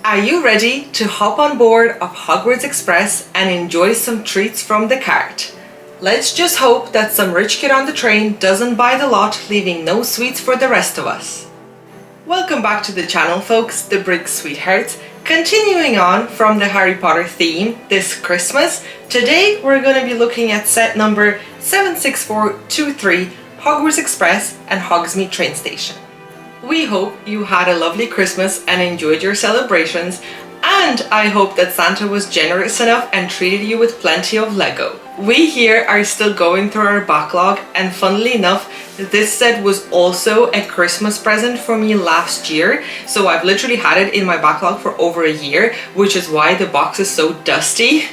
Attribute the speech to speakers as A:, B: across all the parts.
A: Are you ready to hop on board of Hogwarts Express and enjoy some treats from the cart? Let's just hope that some rich kid on the train doesn't buy the lot, leaving no sweets for the rest of us. Welcome back to the channel, folks, the Brig Sweethearts. Continuing on from the Harry Potter theme this Christmas, today we're going to be looking at set number 76423, Hogwarts Express and Hogsmeade train station. We hope you had a lovely Christmas and enjoyed your celebrations, and I hope that Santa was generous enough and treated you with plenty of Lego. We here are still going through our backlog, and funnily enough, this set was also a Christmas present for me last year, so I've literally had it in my backlog for over a year, which is why the box is so dusty.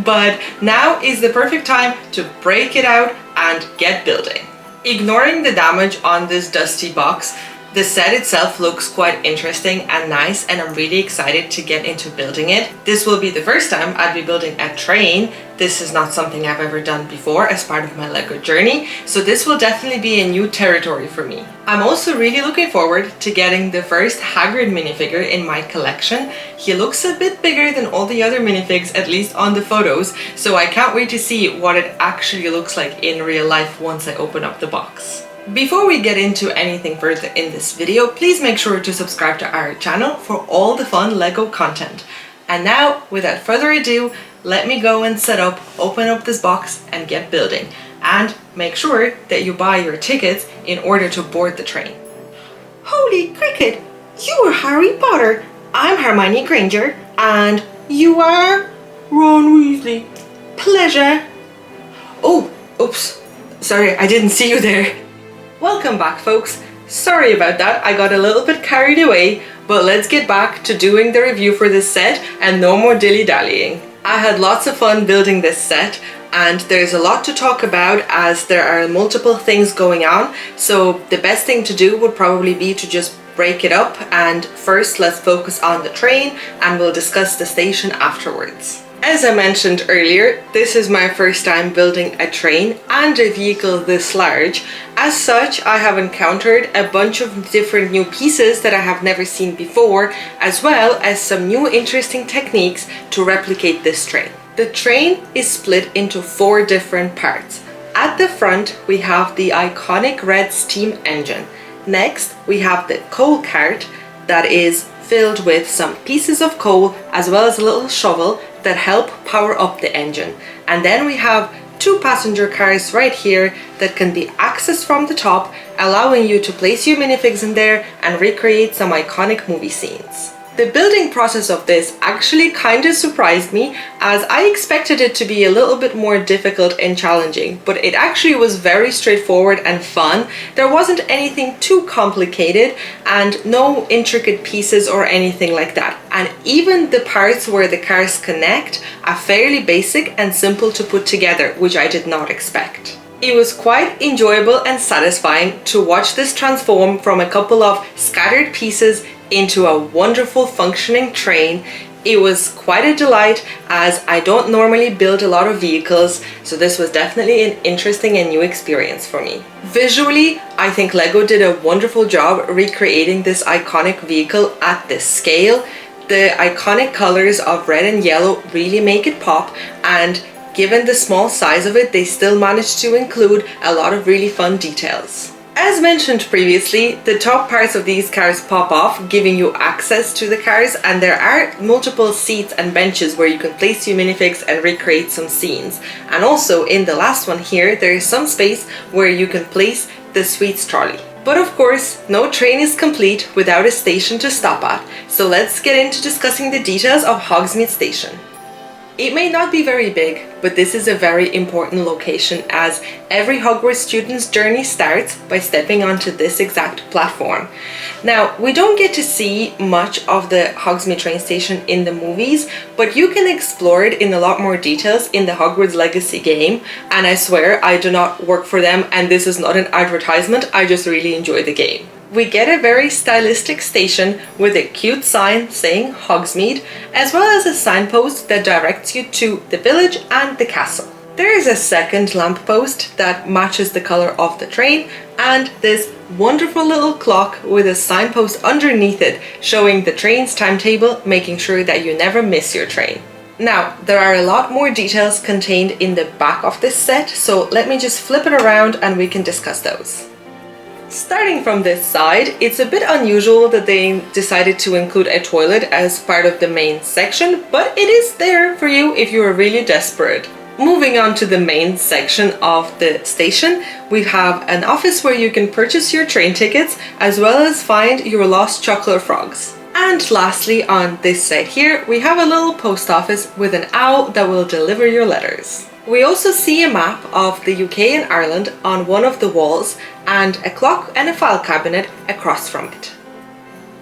A: But now is the perfect time to break it out and get building. Ignoring the damage on this dusty box, the set itself looks quite interesting and nice, and I'm really excited to get into building it. This will be the first time I'd be building a train. This is not something I've ever done before as part of my Lego journey, so this will definitely be a new territory for me. I'm also really looking forward to getting the first Hagrid minifigure in my collection. He looks a bit bigger than all the other minifigs, at least on the photos, so I can't wait to see what it actually looks like in real life once I open up the box. Before we get into anything further in this video, please make sure to subscribe to our channel for all the fun Lego content. And now, without further ado, let me go and open up this box and get building. And make sure that you buy your tickets in order to board the train. Holy cricket! You are Harry Potter! I'm Hermione Granger, and you are Ron Weasley. Pleasure! Oh, oops. Sorry, I didn't see you there. Welcome back, folks. Sorry about that, I got a little bit carried away, but let's get back to doing the review for this set and no more dilly-dallying. I had lots of fun building this set, and there's a lot to talk about as there are multiple things going on, so the best thing to do would probably be to just break it up, and first let's focus on the train and we'll discuss the station afterwards. As I mentioned earlier, this is my first time building a train and a vehicle this large. As such, I have encountered a bunch of different new pieces that I have never seen before, as well as some new interesting techniques to replicate this train. The train is split into 4 different parts. At the front, we have the iconic red steam engine. Next, we have the coal cart that is filled with some pieces of coal as well as a little shovel that help power up the engine. And then we have 2 passenger cars right here that can be accessed from the top, allowing you to place your minifigs in there and recreate some iconic movie scenes. The building process of this actually kind of surprised me, as I expected it to be a little bit more difficult and challenging, but it actually was very straightforward and fun. There wasn't anything too complicated and no intricate pieces or anything like that. And even the parts where the cars connect are fairly basic and simple to put together, which I did not expect. It was quite enjoyable and satisfying to watch this transform from a couple of scattered pieces into a wonderful functioning train. It was quite a delight, as I don't normally build a lot of vehicles, so this was definitely an interesting and new experience for me. Visually, I think Lego did a wonderful job recreating this iconic vehicle at this scale. The iconic colors of red and yellow really make it pop, and given the small size of it, they still managed to include a lot of really fun details. As mentioned previously, the top parts of these cars pop off, giving you access to the cars, and there are multiple seats and benches where you can place your minifigs and recreate some scenes. And also in the last one here, there is some space where you can place the sweets trolley. But of course, no train is complete without a station to stop at, so let's get into discussing the details of Hogsmeade Station. It may not be very big, but this is a very important location, as every Hogwarts student's journey starts by stepping onto this exact platform. Now, we don't get to see much of the Hogsmeade train station in the movies, but you can explore it in a lot more details in the Hogwarts Legacy game, and I swear I do not work for them and this is not an advertisement, I just really enjoy the game. We get a very stylistic station with a cute sign saying Hogsmeade, as well as a signpost that directs you to the village and the castle. There is a second lamppost that matches the color of the train, and this wonderful little clock with a signpost underneath it showing the train's timetable, making sure that you never miss your train. Now, there are a lot more details contained in the back of this set, so let me just flip it around and we can discuss those. Starting from this side, it's a bit unusual that they decided to include a toilet as part of the main section, but it is there for you if you are really desperate. Moving on to the main section of the station, we have an office where you can purchase your train tickets as well as find your lost chocolate frogs. And lastly, on this side here, we have a little post office with an owl that will deliver your letters. We also see a map of the UK and Ireland on one of the walls and a clock and a file cabinet across from it.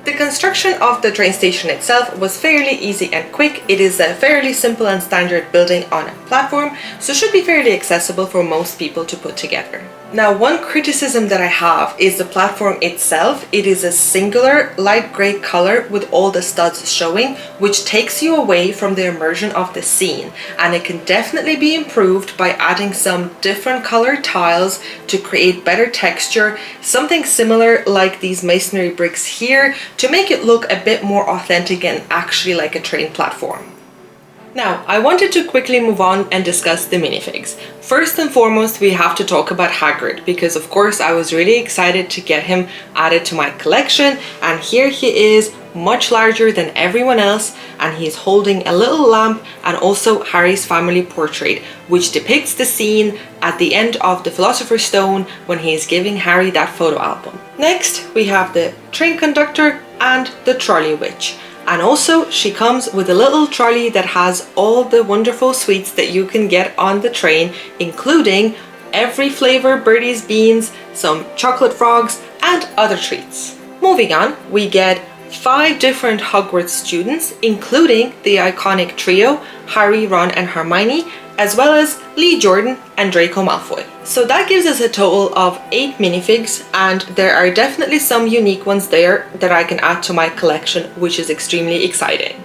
A: The construction of the train station itself was fairly easy and quick. It is a fairly simple and standard building on a platform, so should be fairly accessible for most people to put together. Now, one criticism that I have is the platform itself. It is a singular light grey color with all the studs showing, which takes you away from the immersion of the scene, and it can definitely be improved by adding some different colored tiles to create better texture, something similar like these masonry bricks here, to make it look a bit more authentic and actually like a train platform. Now, I wanted to quickly move on and discuss the minifigs. First and foremost, we have to talk about Hagrid, because of course I was really excited to get him added to my collection, and here he is, much larger than everyone else, and he's holding a little lamp and also Harry's family portrait, which depicts the scene at the end of the Philosopher's Stone when he is giving Harry that photo album. Next, we have the train conductor and the trolley witch. And also, she comes with a little trolley that has all the wonderful sweets that you can get on the train, including every flavor Birdie's beans, some chocolate frogs, and other treats. Moving on, we get 5 different Hogwarts students, including the iconic trio, Harry, Ron, and Hermione, as well as Lee Jordan and Draco Malfoy. So that gives us a total of 8 minifigs, and there are definitely some unique ones there that I can add to my collection, which is extremely exciting.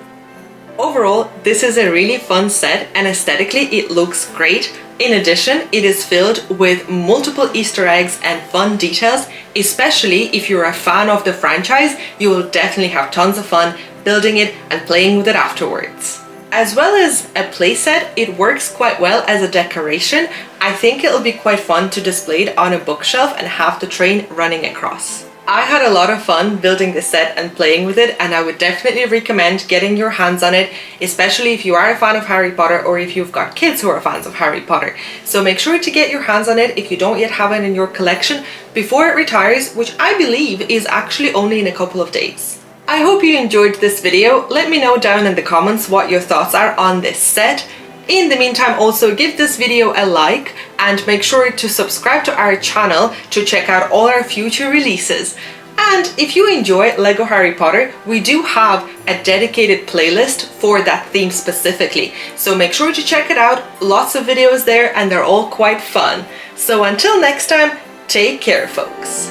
A: Overall, this is a really fun set, and aesthetically it looks great. In addition, it is filled with multiple Easter eggs and fun details. Especially if you're a fan of the franchise, you will definitely have tons of fun building it and playing with it afterwards. As well as a playset, it works quite well as a decoration. I think it'll be quite fun to display it on a bookshelf and have the train running across. I had a lot of fun building this set and playing with it, and I would definitely recommend getting your hands on it, especially if you are a fan of Harry Potter or if you've got kids who are fans of Harry Potter. So make sure to get your hands on it if you don't yet have it in your collection before it retires, which I believe is actually only in a couple of days. I hope you enjoyed this video. Let me know down in the comments what your thoughts are on this set. In the meantime, also give this video a like and make sure to subscribe to our channel to check out all our future releases. And if you enjoy Lego Harry Potter, we do have a dedicated playlist for that theme specifically. So make sure to check it out. Lots of videos there and they're all quite fun. So until next time, take care, folks.